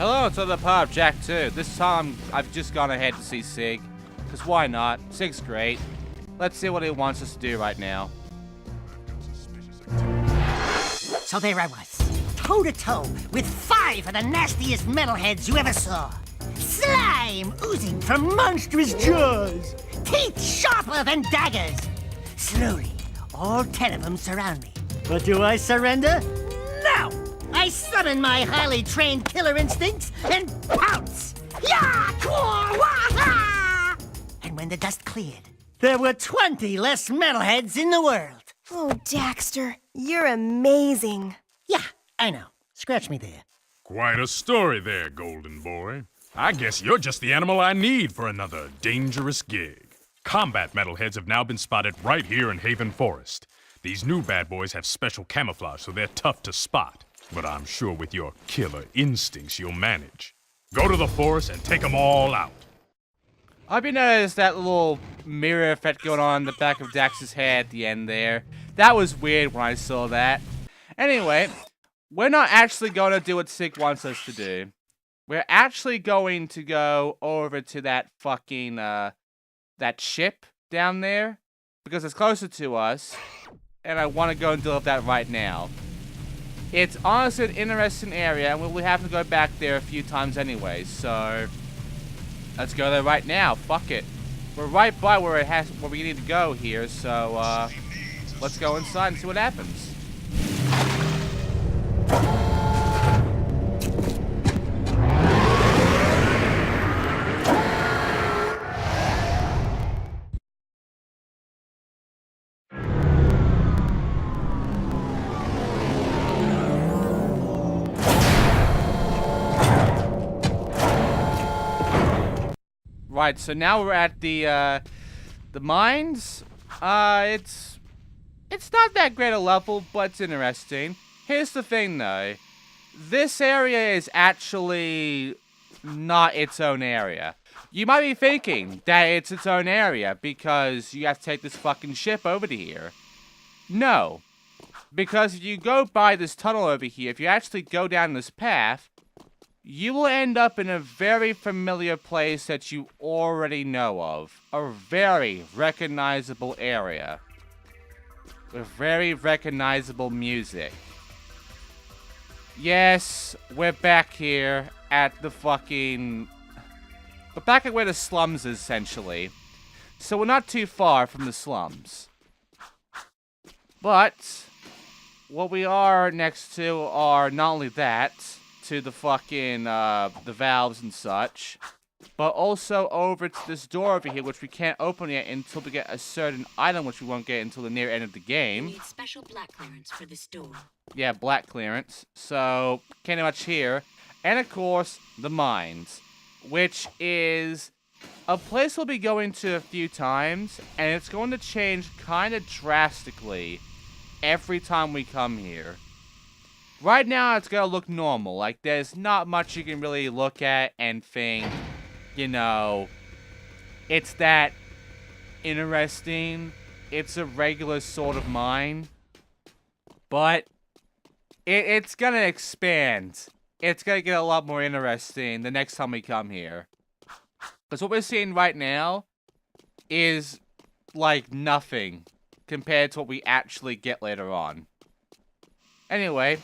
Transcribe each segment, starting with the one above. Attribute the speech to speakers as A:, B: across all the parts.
A: Hello, it's the part of Jack 2. This time, I've just gone ahead to see Sig. Because why not? Sig's great. Let's see what he wants us to do right now.
B: So there I was, toe-to-toe with 5 of the nastiest metalheads you ever saw. Slime oozing from monstrous jaws. Teeth sharper than daggers. Slowly, all 10 of them surround me. But do I surrender? No! I summon my highly trained killer instincts and pounce! Ya! And when the dust cleared, there were 20 less metalheads in the world.
C: Oh, Daxter, you're amazing.
B: Yeah, I know. Scratch me there.
D: Quite a story there, Golden Boy. I guess you're just the animal I need for another dangerous gig. Combat metalheads have now been spotted right here in Haven Forest. These new bad boys have special camouflage, so they're tough to spot. But I'm sure with your killer instincts, you'll manage. Go to the forest and take them all out.
A: I've been noticed that little mirror effect going on in the back of Dax's head at the end there. That was weird when I saw that. Anyway, we're not actually going to do what Sig wants us to do. We're actually going to go over to that fucking, that ship down there. Because it's closer to us. And I want to go and deal with that right now. It's honestly an interesting area, and we'll have to go back there a few times anyway, so let's go there right now. Fuck it. We're right by where we need to go here, so let's go inside and see what happens. Right, so now we're at the mines. It's not that great a level, but it's interesting. Here's the thing, though. This area is actually not its own area. You might be thinking that it's its own area because you have to take this fucking ship over to here. No. Because if you go by this tunnel over here, if you actually go down this path, you will end up in a very familiar place that you already know of. A very recognizable area. With very recognizable music. Yes, we're back here at the fucking... We're back at where the slums is, essentially. So we're not too far from the slums. But what we are next to are not only that... to the fucking, the valves and such, but also over to this door over here, which we can't open yet until we get a certain item, which we won't get until the near end of the game.
E: We need special black clearance for this door.
A: Yeah, black clearance. So, can't much here. And of course, the mines, which is a place we'll be going to a few times, and it's going to change kind of drastically every time we come here. Right now, it's gonna look normal. Like, there's not much you can really look at and think, you know, it's that interesting. It's a regular sort of mine. But it's gonna expand. It's gonna get a lot more interesting the next time we come here. Because what we're seeing right now is, like, nothing compared to what we actually get later on. Anyway...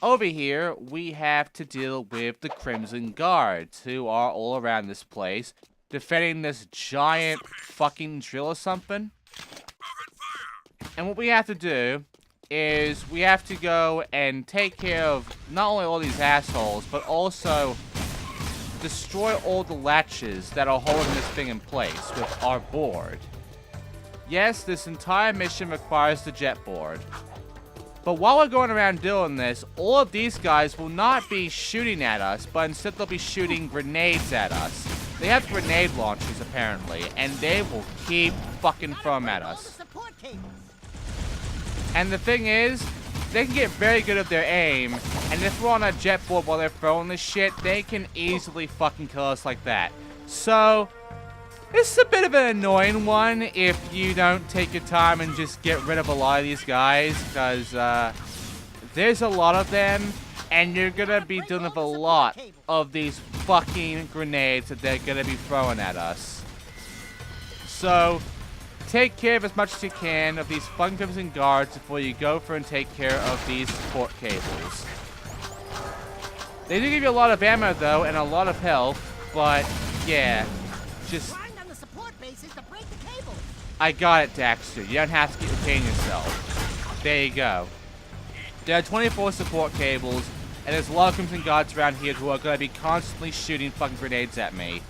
A: over here, we have to deal with the Crimson Guards, who are all around this place, defending this giant fucking drill or something. And what we have to do is we have to go and take care of not only all these assholes, but also destroy all the latches that are holding this thing in place with our board. Yes, this entire mission requires the jet board. But while we're going around doing this, all of these guys will not be shooting at us, but instead they'll be shooting grenades at us. They have grenade launchers, apparently, and they will keep fucking throwing at us. And the thing is, they can get very good at their aim, and if we're on a jet board while they're throwing this shit, they can easily fucking kill us like that. So, this is a bit of an annoying one if you don't take your time and just get rid of a lot of these guys, because there's a lot of them, And you're gonna be dealing with a lot of these fucking grenades that they're gonna be throwing at us. So, take care of as much as you can of these fucking crimson guards before you go for and take care of these support cables. They do give you a lot of ammo though, and a lot of health, but yeah, just...
B: Grind on the support bases to break the cable.
A: I got it, Daxter. You don't have to keep repeating yourself. There you go. There are 24 support cables, and there's a lot of crimson guards around here who are going to be constantly shooting fucking grenades at me.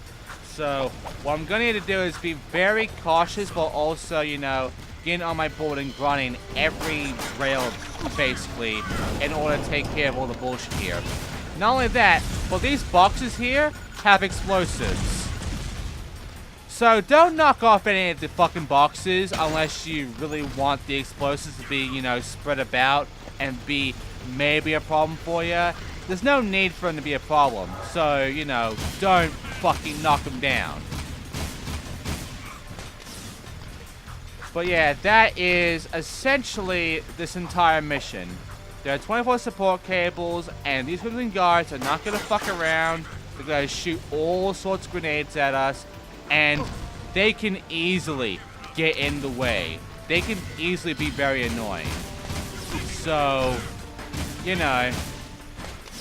A: So, what I'm going to need to do is be very cautious, while also, you know, getting on my board and grinding every rail, basically, in order to take care of all the bullshit here. Not only that, but these boxes here have explosives. So, don't knock off any of the fucking boxes unless you really want the explosives to be, you know, spread about and be maybe a problem for you. There's no need for them to be a problem. So, you know, don't fucking knock them down. But yeah, that is essentially this entire mission. There are 24 support cables, and these crimson guards are not going to fuck around. They're going to shoot all sorts of grenades at us, and they can easily get in the way. They can easily be very annoying. So, you know,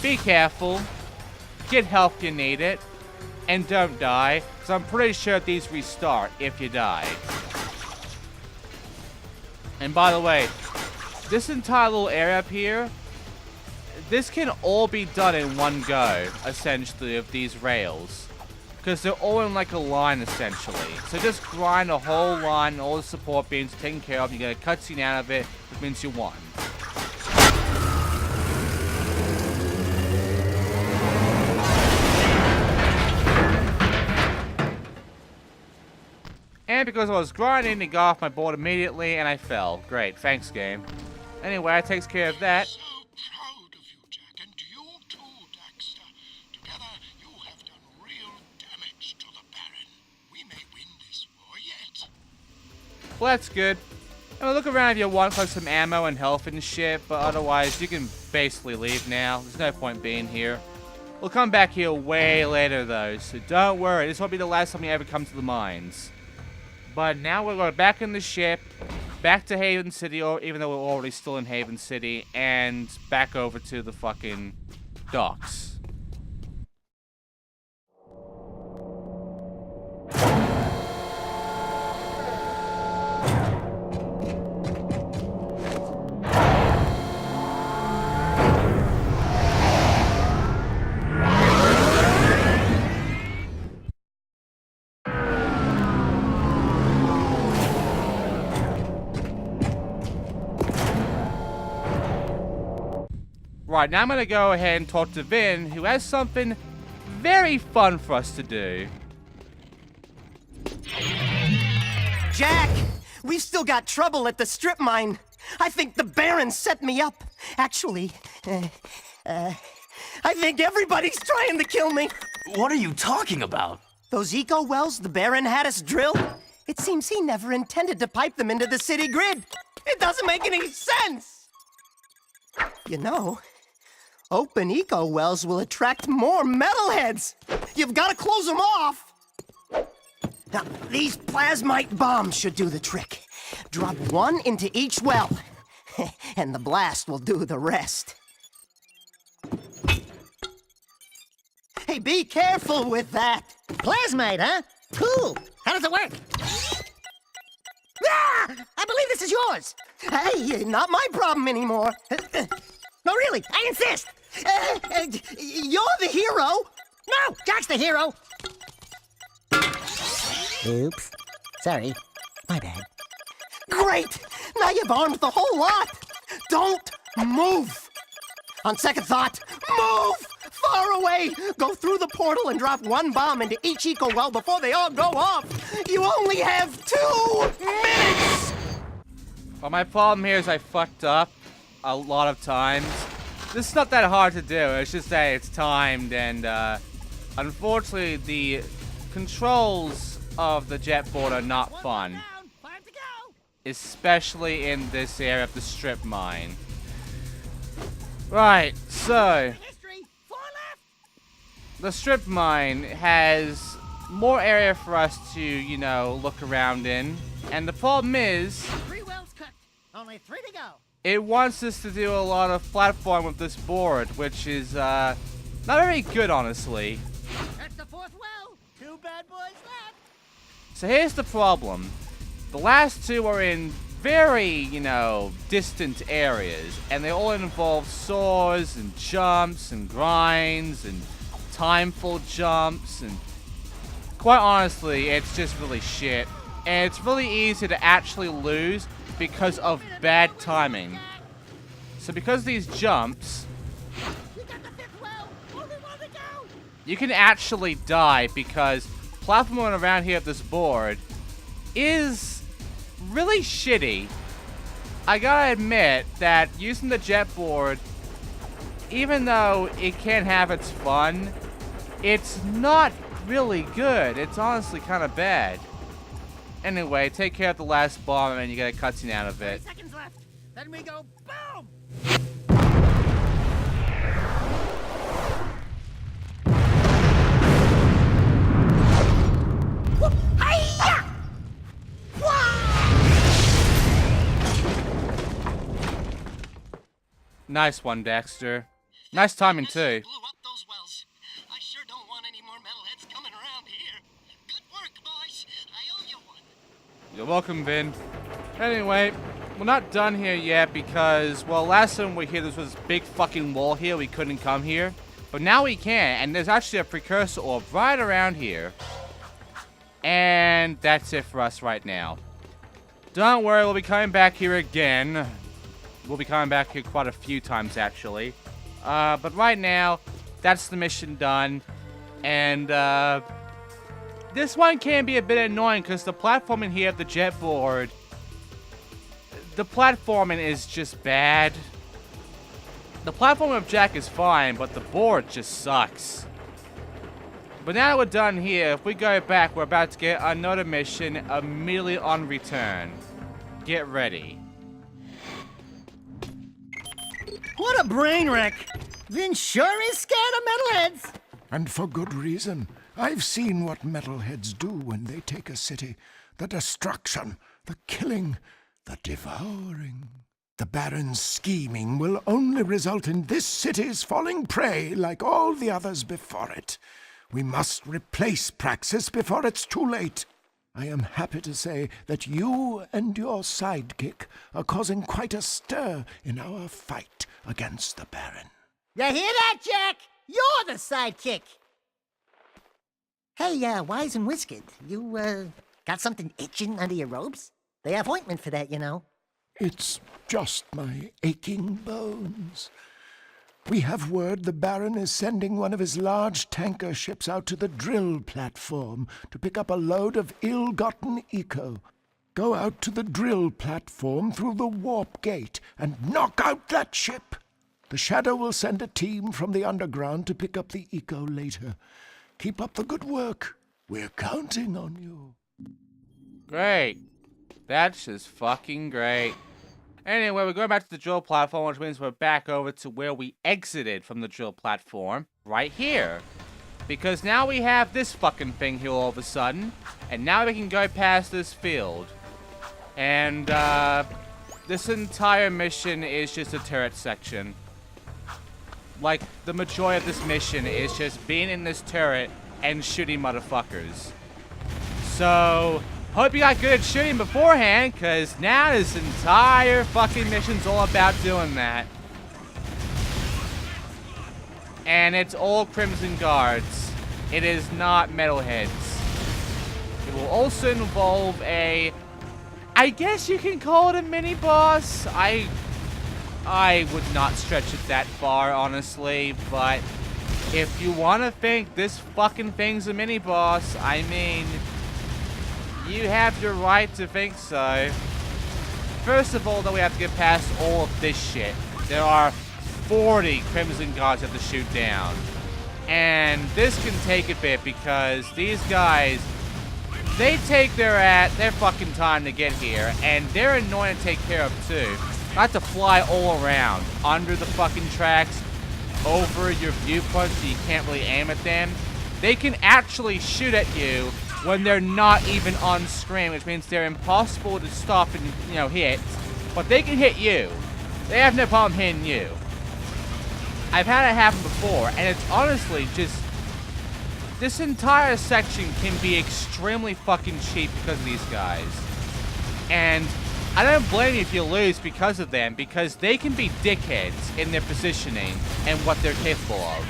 A: be careful, get help if you need it, and don't die, because I'm pretty sure these restart if you die. And by the way, this entire little area up here, this can all be done in one go, essentially, of these rails. Because they're all in like a line, essentially. So just grind a whole line, all the support beams taken care of, you get a cutscene out of it, which means you won. And because I was grinding, it got off my board immediately, and I fell. Great, thanks, game. Anyway, that takes care of that.
F: So proud of you, Jack, and you too, Daxter. Together, you have done real damage to the Baron. We may win this war yet.
A: Well, that's good. And we'll look around if you want like some ammo and health and shit, but otherwise, you can basically leave now. There's no point being here. We'll come back here way later, though, so don't worry. This won't be the last time we ever come to the mines. But now we're going back in the ship, back to Haven City, or even though we're already still in Haven City, and back over to the fucking docks. Right, now I'm going to go ahead and talk to Vin, who has something very fun for us to do.
G: Jack, we've still got trouble at the strip mine. I think the Baron set me up. Actually, I think everybody's trying to kill me.
H: What are you talking about?
G: Those eco wells the Baron had us drill, it seems he never intended to pipe them into the city grid. It doesn't make any sense. You know, open eco wells will attract more metalheads. You've got to close them off. Now, these plasmite bombs should do the trick. Drop one into each well, and the blast will do the rest. Hey, be careful with that.
B: Plasmite, huh? Cool. How does it work? Ah! I believe this is yours.
G: Hey, not my problem anymore.
B: No, really, I insist.
G: You're the hero.
B: No, Jack's the hero. Oops. Sorry. My bad.
G: Great. Now you've armed the whole lot. Don't move. On second thought, move far away. Go through the portal and drop one bomb into each eco well before they all go off. You only have 2 minutes.
A: Well, my problem here is I fucked up a lot of times. This is not that hard to do. It's just that it's timed, and unfortunately, the controls of the jet board are not fun. Especially in this area of the strip mine. Right, so
B: History, 4 left.
A: the strip mine has more area for us to, you know, look around in. And the problem is,
B: 3 wells cooked. Only 3 to go.
A: it wants us to do a lot of platform with this board, which is, not very good, honestly.
B: That's the 4th well. 2 bad boys left.
A: So here's the problem. The last 2 are in very, you know, distant areas, and they all involve saws and jumps and grinds and timeful jumps, and quite honestly, it's just really shit. And it's really easy to actually lose because of bad timing. So because of these jumps,
B: You got the 5th well. Only 1 to go.
A: you can actually die because platforming around here at this board is really shitty. I gotta admit that using the jet board, even though it can have its fun, it's not really good. It's honestly kind of bad. Anyway, take care of the last bomb and you get a cutscene out of
B: 3
A: it.
B: seconds left. Then we go boom. Whoop! Hi-ya!
A: Nice one, Daxter. Nice timing too.
F: Blew up those wells. I sure don't want any more metalheads coming around here. Good work, boys. I owe you one.
A: You're welcome, Vin. Anyway, we're not done here yet because, well, last time we were here, there was this big fucking wall here. We couldn't come here. But now we can, and there's actually a precursor orb right around here. And that's it for us right now. Don't worry, we'll be coming back here again. We'll be coming back here quite a few times, actually. But right now, that's the mission done. And, this one can be a bit annoying because the platforming here at the jet board, the platforming is just bad. The platforming of Jack is fine, but the board just sucks. But now that we're done here, if we go back, we're about to get another mission immediately on return. Get ready.
B: What a brain wreck. Vin sure is scared of metalheads.
F: And for good reason. I've seen what metalheads do when they take a city. The destruction, the killing, the devouring. The Baron's scheming will only result in this city's falling prey like all the others before it. We must replace Praxis before it's too late. I am happy to say that you and your sidekick are causing quite a stir in our fight against the Baron.
B: You hear that, Jack? You're the sidekick. Hey, Wise and Whiskered, you, got something itching under your robes? They have ointment for that, you know.
F: It's just my aching bones. We have word the Baron is sending one of his large tanker ships out to the drill platform to pick up a load of ill-gotten eco. Go out to the drill platform through the warp gate and knock out that ship. The Shadow will send a team from the underground to pick up the eco later. Keep up the good work. We're counting on you.
A: Great. That's just fucking great. Anyway, we're going back to the drill platform, which means we're back over to where we exited from the drill platform. Right here. Because now we have this fucking thing here all of a sudden. And now we can go past this field. And, this entire mission is just a turret section. Like, the majority of this mission is just being in this turret and shooting motherfuckers. So, hope you got good at shooting beforehand, because now this entire fucking mission's all about doing that. And it's all Crimson Guards. It is not Metalheads. It will also involve a... I guess you can call it a mini-boss. I would not stretch it that far, honestly, but if you want to think this fucking thing's a mini-boss, I mean, you have your right to think so. First of all, though, we have to get past all of this shit. There are 40 Crimson Guards you have to shoot down. And this can take a bit because these guys, they take their fucking time to get here, and they're annoying to take care of too. not to fly all around, under the fucking tracks, over your viewpoint so you can't really aim at them. They can actually shoot at you when they're not even on screen, which means they're impossible to stop and, you know, hit. But they can hit you. They have no problem hitting you. I've had it happen before, and it's honestly just... This entire section can be extremely fucking cheap because of these guys. And I don't blame you if you lose because of them, because they can be dickheads in their positioning and what they're capable of.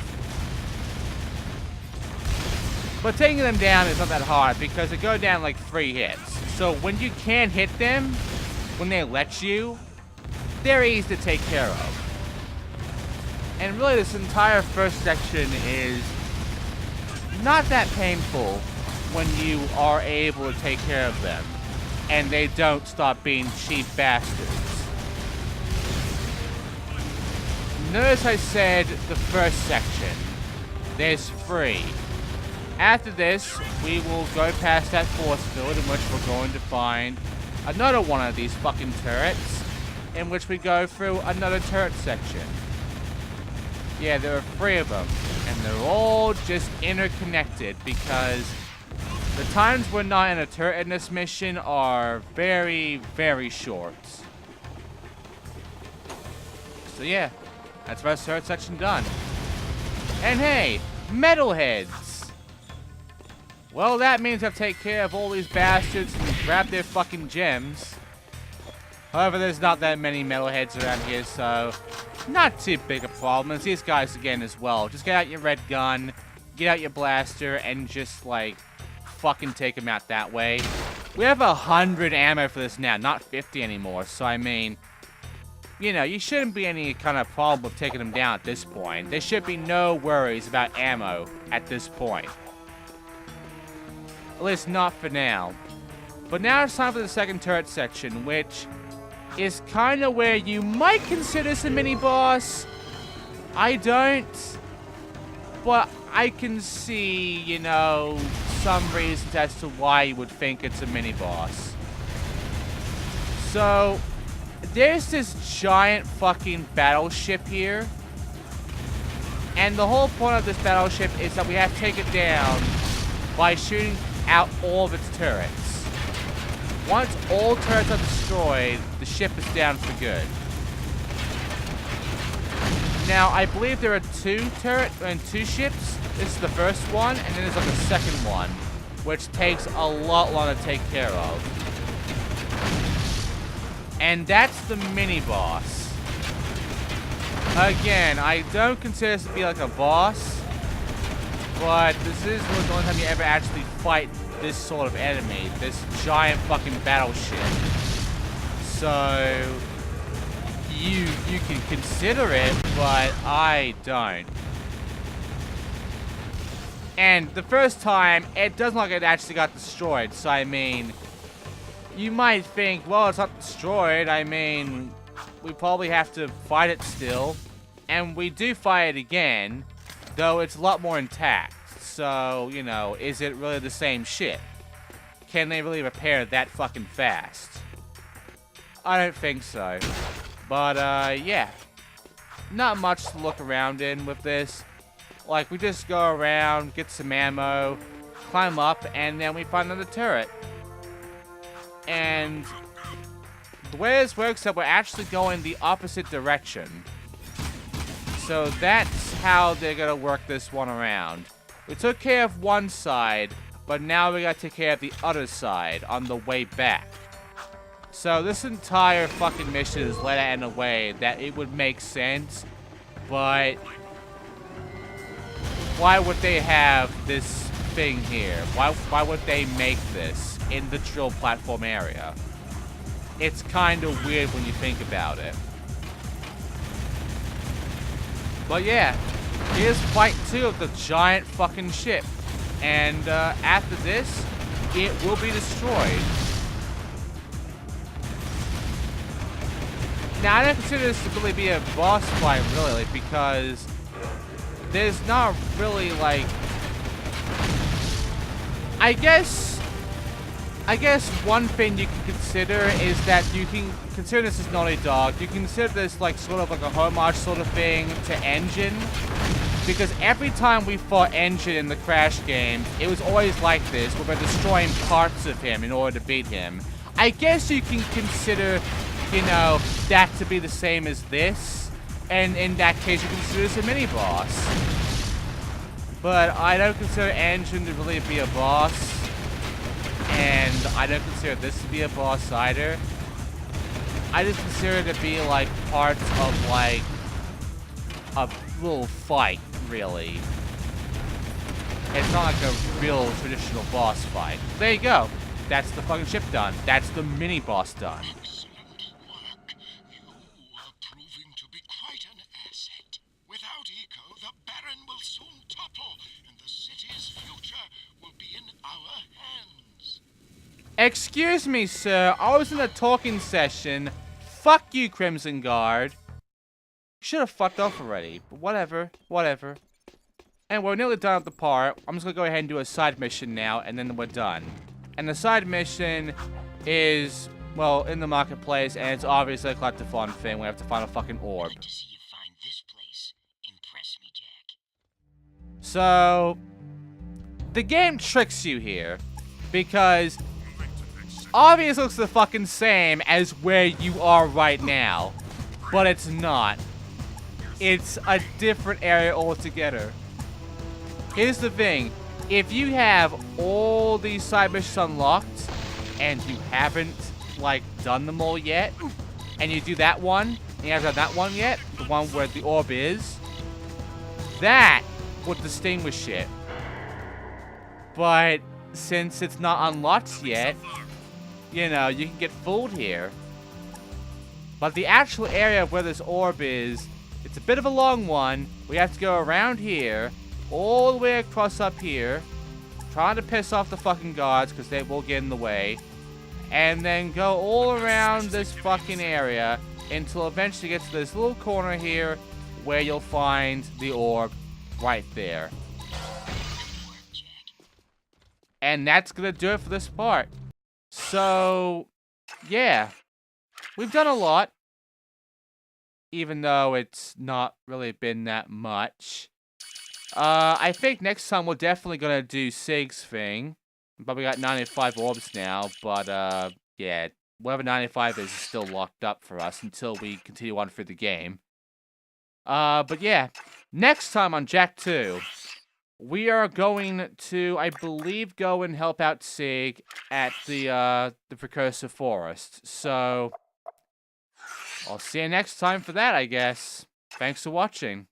A: But taking them down is not that hard because they go down like 3 hits. So when you can hit them, when they let you, they're easy to take care of. And really this entire first section is not that painful when you are able to take care of them. And they don't stop being cheap bastards. Notice I said the first section. There's 3. After this, we will go past that force field in which we're going to find another one of these fucking turrets, in which we go through another turret section. Yeah, there are 3 of them, and they're all just interconnected because the times we're not in a turret in this mission are very, very short. So yeah, that's the first turret section done. And hey, metalheads! Well, that means I have to take care of all these bastards and grab their fucking gems. However, there's not that many metalheads around here, so not too big a problem. It's these guys again as well. Just get out your red gun, get out your blaster, and just, like, fucking take them out that way. We have 100 ammo for this now, not 50 anymore, so I mean, you know, you shouldn't be any kind of problem with taking them down at this point. There should be no worries about ammo at this point. At least not for now. But now it's time for the second turret section, which is kind of where you might consider this a mini-boss. I don't. But I can see, you know, some reasons as to why you would think it's a mini-boss. So, there's this giant fucking battleship here. And the whole point of this battleship is that we have to take it down by shooting out all of its turrets. Once all turrets are destroyed, the ship is down for good. Now, I believe there are 2 ships. This is the first one, and then there's like a second one, which takes a lot longer to take care of. And that's the mini-boss. Again, I don't consider this to be like a boss, but this is the only time you ever actually fight this sort of enemy, this giant fucking battleship. So you can consider it, but I don't. And the first time, it doesn't look like it actually got destroyed, so I mean, you might think, well, it's not destroyed, I mean, we probably have to fight it still. And we do fight it again, though it's a lot more intact. So, you know, is it really the same ship? Can they really repair that fucking fast? I don't think so. But, yeah. Not much to look around in with this. Like, we just go around, get some ammo, climb up, and then we find another turret. And the way this works is that we're actually going the opposite direction. So that's how they're gonna work this one around. We took care of one side, but now we gotta take care of the other side on the way back. So this entire fucking mission is laid out in a way that it would make sense, but why would they have this thing here? Why would they make this in the drill platform area? It's kind of weird when you think about it. But yeah, here's fight 2 of the giant fucking ship. And after this, it will be destroyed. Now, I don't consider this to really be a boss fight, really, because there's not really, like... I guess I guess one thing you can consider is that you can consider this as Naughty Dog. You can consider this like sort of like a homage sort of thing to Engine. Because every time we fought Engine in the Crash game, it was always like this, where we're destroying parts of him in order to beat him. I guess you can consider, you know, that to be the same as this. And in that case, you consider this a mini-boss. But I don't consider Engine to really be a boss. And I don't consider this to be a boss either. I just consider it to be like parts of like a little fight, really. It's not like a real traditional boss fight. There you go. That's the fucking ship done. That's the mini boss done.
F: Excellent work. You are proving to be quite an asset. Without Eco, the Baron will soon topple, and the city's future will be in our hands.
A: Excuse me, sir. I was in a talking session. Fuck you, Crimson Guard. Should have fucked off already, but whatever, whatever. And we're nearly done with the part. I'm just gonna go ahead and do a side mission now, and then we're done. And the side mission is, well, in the marketplace, and it's obviously a collectathon thing. We have to find a fucking orb.
E: Like to see you find this place. Impress me, Jack.
A: So, the game tricks you here, because obviously it looks the fucking same as where you are right now, but it's not. It's a different area altogether. Here's the thing. If you have all these side missions unlocked, and you haven't, like, done them all yet, and you do that one, and you haven't done that one yet, the one where the orb is, that would distinguish it. But since it's not unlocked yet, you know, you can get fooled here. But the actual area where this orb is, it's a bit of a long one. We have to go around here, all the way across up here, trying to piss off the fucking guards because they will get in the way, and then go all around this fucking area until eventually get to this little corner here where you'll find the orb right there. And that's gonna do it for this part. So, yeah. We've done a lot. Even though it's not really been that much. I think next time we're definitely gonna do Sig's thing. But we got 95 orbs now. But, yeah. Whatever 95 is still locked up for us until we continue on through the game. But yeah. Next time on Jak 2, we are going to, I believe, go and help out Sig at the Precursor Forest. So, I'll see you next time for that, I guess. Thanks for watching.